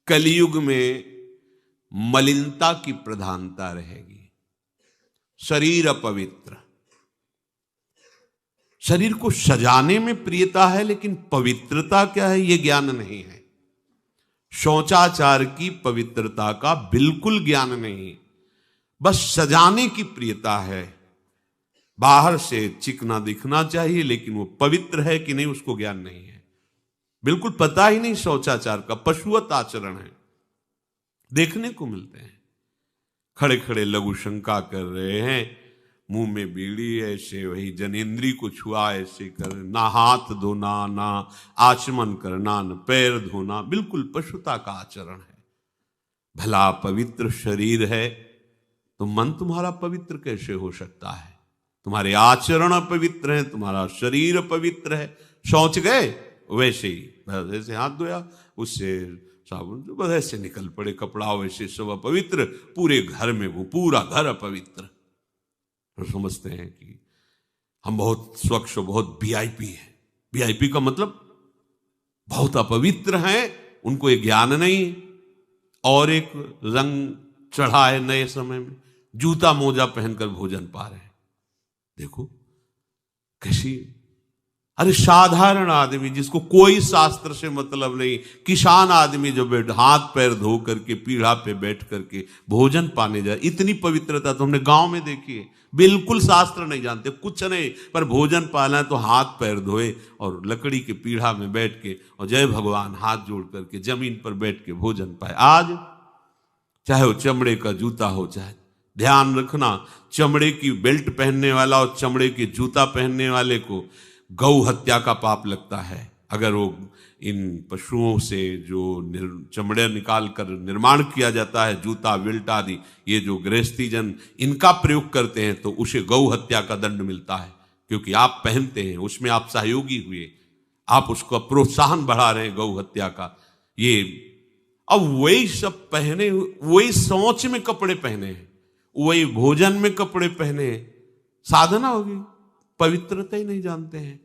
कलयुग में मलिनता की प्रधानता रहेगी। शरीर अपवित्र, शरीर को सजाने में प्रियता है, लेकिन पवित्रता क्या है यह ज्ञान नहीं है। शौचाचार की पवित्रता का बिल्कुल ज्ञान नहीं, बस सजाने की प्रियता है। बाहर से चिकना दिखना चाहिए, लेकिन वो पवित्र है कि नहीं उसको ज्ञान नहीं है। बिल्कुल पता ही नहीं शौचाचार का, पशुवत आचरण है। देखने को मिलते हैं खड़े खड़े लघु शंका कर रहे हैं, मुंह में बीड़ी ऐसे, वही जनेंद्री को छुआ ऐसे कर, ना हाथ धोना, ना आचमन करना, न पैर धोना, बिल्कुल पशुता का आचरण है। भला पवित्र शरीर है तो मन तुम्हारा पवित्र कैसे हो सकता है? तुम्हारे आचरण अपवित्र हैं, तुम्हारा शरीर पवित्र है। शौच गए वैसे ही, बस ऐसे हाथ धोया, उससे साबुन बस ऐसे निकल पड़े, कपड़ा वैसे सब अपवित्र, पूरे घर में वो पूरा घर अपवित्र। तो समझते हैं कि हम बहुत स्वच्छ, बहुत वीआईपी हैं। वीआईपी का मतलब बहुत अपवित्र हैं, उनको ये ज्ञान नहीं। और एक रंग चढ़ा है नए समय में, जूता मोजा पहनकर भोजन पा रहे हैं। देखो कैसी, अरे साधारण आदमी जिसको कोई शास्त्र से मतलब नहीं, किसान आदमी जो बैठ हाथ पैर धो करके पीढ़ा पे बैठ करके भोजन पाने जाए, इतनी पवित्रता तो हमने गांव में देखी है। बिल्कुल शास्त्र नहीं जानते, कुछ नहीं, पर भोजन पाना है तो हाथ पैर धोए और लकड़ी के पीढ़ा में बैठ के और जय भगवान हाथ जोड़ करके जमीन पर बैठ के भोजन पाए। आज चाहे वो चमड़े का जूता हो, चाहे ध्यान रखना, चमड़े की बेल्ट पहनने वाला और चमड़े के जूता पहनने वाले को गौ हत्या का पाप लगता है। अगर वो इन पशुओं से जो चमड़े निकाल कर निर्माण किया जाता है, जूता बेल्ट आदि, ये जो गृहस्थी जन इनका प्रयोग करते हैं, तो उसे गौ हत्या का दंड मिलता है। क्योंकि आप पहनते हैं, उसमें आप सहयोगी हुए, आप उसका प्रोत्साहन बढ़ा रहे हैं गौ हत्या का। ये अब वही सब पहने, वही शौच में कपड़े पहने हैं, वही भोजन में कपड़े पहने हैं, साधना होगी, पवित्रता ही नहीं जानते हैं।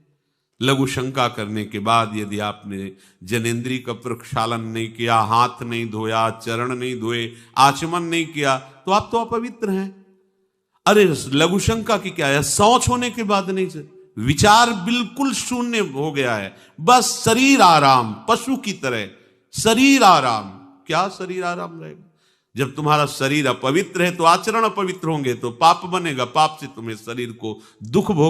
लघु शंका करने के बाद यदि आपने जनेंद्री का प्रक्षालन नहीं किया, हाथ नहीं धोया, चरण नहीं धोए, आचमन नहीं किया, तो आप तो अपवित्र हैं। अरे लघु शंका की क्या है, शौच होने के बाद नहीं से विचार बिल्कुल शून्य हो गया है, बस शरीर आराम, पशु की तरह शरीर आराम। क्या शरीर आराम रहेगा? जब तुम्हारा शरीर अपवित्र है तो आचरण अपवित्र होंगे, तो पाप बनेगा, पाप से तुम्हें शरीर को दुख भोग